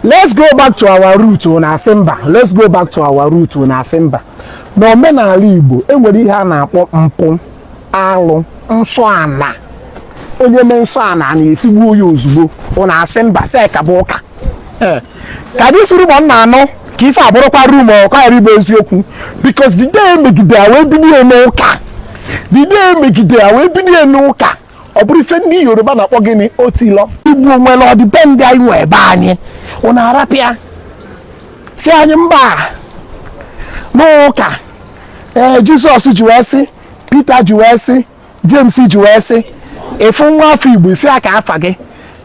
let's go back to our root on Asemba. Let's go back to our root on Asemba. Na omenala Igbo enwere ihe a na-akpọ mpụ, alụ, nsọ ana. Onye me nsọ ana na-etigbu ya ozugbo on Asemba se ka bụ ụka. Ka dị suru bụ nna anọ ka ife abụrụkwa room ọ ka ribe eziokwu because the day megide awe bido n'ụka. The day megide awe bido n'ụka. Ọ bụrụ ife ndị Yoruba na-akpọ gịnị otilo. Igbo nwere ọdịbendị anyị nwe ebe anyị. Ọ na-arapịa si anyị mba n'ụka. Jizọs ji wee sị, Peter ji wee sị, James ji wee sị, efu nwa afọ Igbo isi aka afa gị.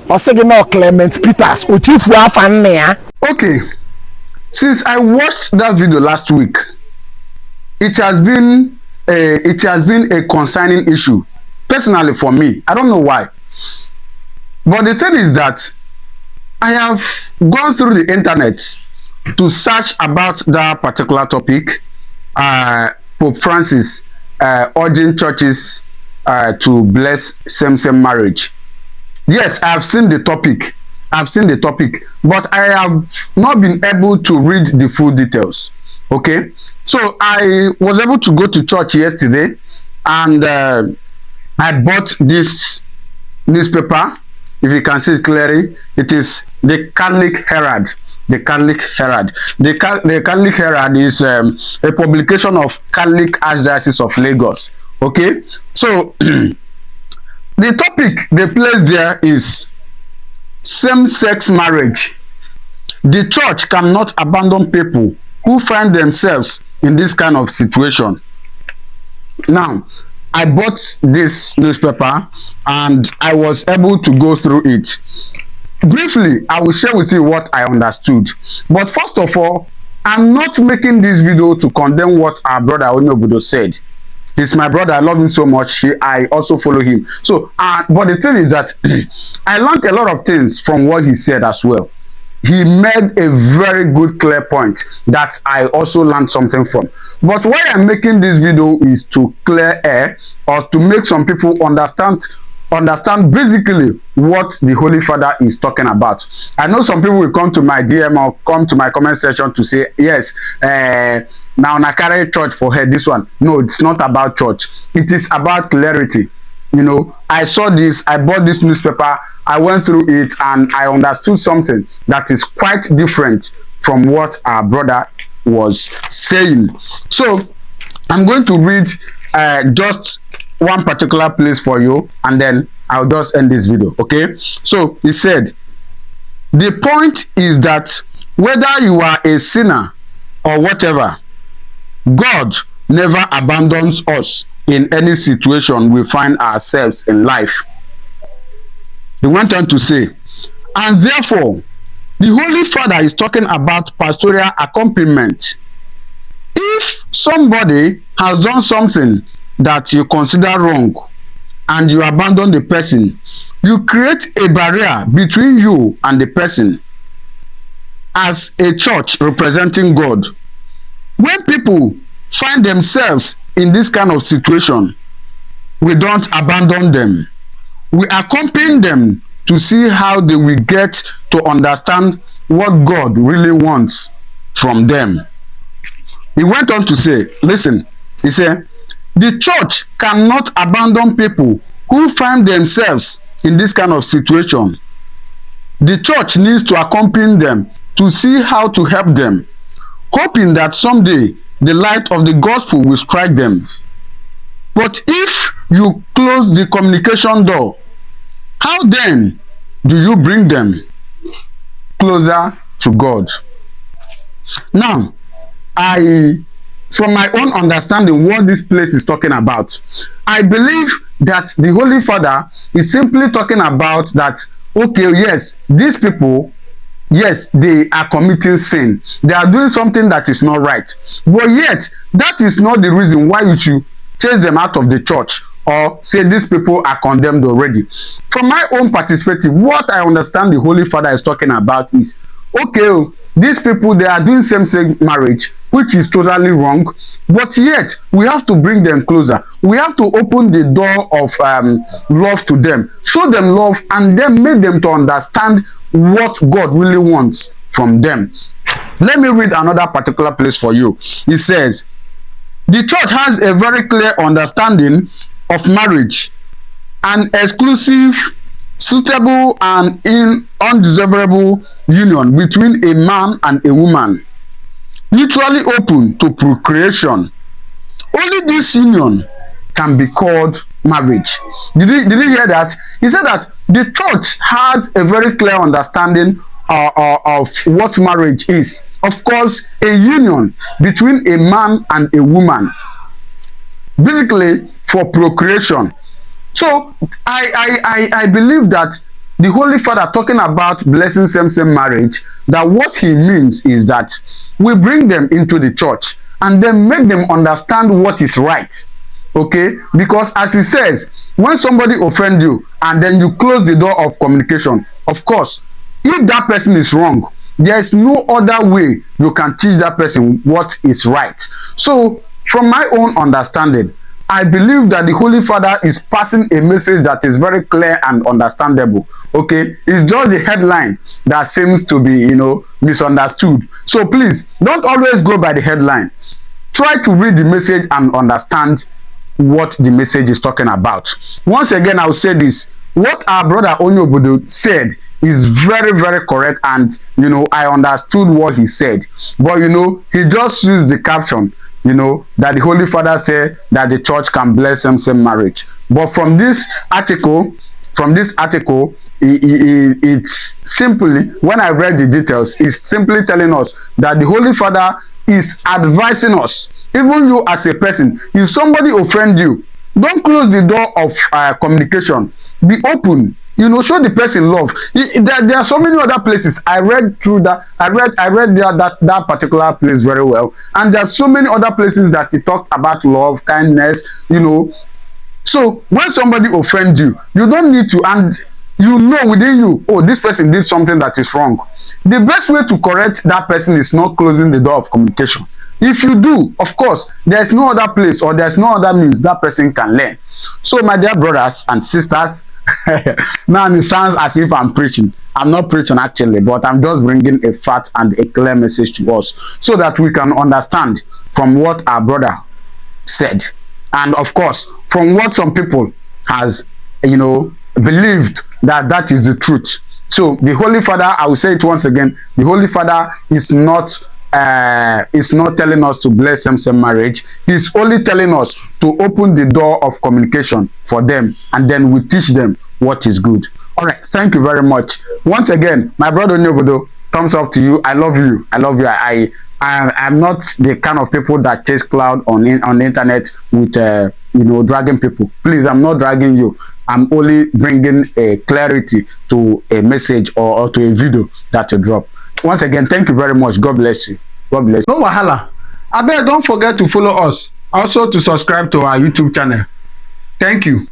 Ọ sị gị na Clement Peters o chefuo afa nne ya. Okay, since I watched that video last week, it has been a concerning issue personally for me. I don't know why, but the thing is that I have gone through the internet to search about that particular topic. Pope Francis urging churches to bless same-sex marriage. Yes, I have seen the topic. But I have not been able to read the full details. Okay, so I was able to go to church yesterday, and I bought this newspaper. If you can see it clearly, it is the Catholic Herald. The Catholic Herald. The Catholic Herald is a publication of Catholic Archdiocese of Lagos. Okay, so the topic they placed there is same-sex marriage. The church cannot abandon people who find themselves in this kind of situation. Now, I bought this newspaper and I was able to go through it. Briefly, I will share with you what I understood. But first of all, I'm not making this video to condemn what our brother Onyobudo said. He's my brother. I love him so much. I also follow him. So, but the thing is that I learned a lot of things from what he said as well. He made a very good, clear point that I also learned something from. But why I'm making this video is to clear air or to make some people understand basically what the Holy Father is talking about. I know some people will come to my DM or come to my comment section to say, yes, now I carry church for her, this one. No, it's not about church. It is about clarity. You know, I saw this, I bought this newspaper, I went through it, and I understood something that is quite different from what our brother was saying. So I'm going to read just one particular place for you, and then I'll just end this video. Okay, so he said, the point is that whether you are a sinner or whatever, God never abandons us in any situation we find ourselves in life. He went on to say, and therefore the Holy Father is talking about pastoral accompaniment. If somebody has done something that you consider wrong and you abandon the person, you create a barrier between you and the person. As a church representing God, when people find themselves in this kind of situation, we don't abandon them. We accompany them to see how they will get to understand what God really wants from them. He went on to say, listen, he said, the church cannot abandon people who find themselves in this kind of situation. The church needs to accompany them to see how to help them, hoping that someday the light of the gospel will strike them. But if you close the communication door, how then do you bring them closer to God? Now, from my own understanding what this place is talking about, I believe that the Holy Father is simply talking about that, okay, yes, these people, yes, they are committing sin. They are doing something that is not right. But yet, that is not the reason why you should chase them out of the church or say these people are condemned already. From my own perspective, what I understand the Holy Father is talking about is, okay, these people, they are doing same-sex marriage, which is totally wrong, but yet we have to bring them closer. We have to open the door of love to them, show them love, and then make them to understand what God really wants from them. Let me read another particular place for you. It says, the church has a very clear understanding of marriage, an exclusive, suitable, and undesirable union between a man and a woman, mutually open to procreation. Only this union can be called marriage. Did you hear that? He said that the church has a very clear understanding of what marriage is. Of course, a union between a man and a woman, basically for procreation. So I believe that the Holy Father talking about blessing same marriage, that what he means is that we bring them into the church and then make them understand what is right. Okay, because as he says, when somebody offend you and then you close the door of communication, of course, if that person is wrong, there is no other way you can teach that person what is right. So from my own understanding, I believe that the Holy Father is passing a message that is very clear and understandable. Okay, it's just the headline that seems to be, misunderstood. So please don't always go by the headline. Try to read the message and understand what the message is talking about. Once again, I'll say this: what our brother Onyobodo said is very, very correct, and I understood what he said. But he just used the caption, that the Holy Father said that the church can bless same marriage. But from this article, it's simply, when I read the details, it's simply telling us that the Holy Father is advising us, even you as a person, if somebody offend you, don't close the door of communication. Be open. Show the person love. There are so many other places. I read through that. I read that particular place very well. And there are so many other places that it talk about love, kindness. So when somebody offends you, you don't need to, and within you, oh, this person did something that is wrong. The best way to correct that person is not closing the door of communication. If you do, of course, there's no other place or there's no other means that person can learn. So my dear brothers and sisters, now it sounds as if I'm preaching. I'm not preaching actually, but I'm just bringing a fact and a clear message to us so that we can understand from what our brother said, and of course from what some people has believed that is the truth. So the Holy Father, I will say it once again, the Holy Father is not telling us to bless same marriage. He's only telling us to open the door of communication for them, and then we teach them what is good. All right, thank you very much once again, my brother Onyobodo. Thumbs up to you. I love you. I'm not the kind of people that chase cloud on the internet with dragging people. Please, I'm not dragging you. I'm only bringing a clarity to a message or to a video that you drop. Once again, thank you very much. God bless you. God bless you. No wahala. Abeg, don't forget to follow us. Also to subscribe to our YouTube channel. Thank you.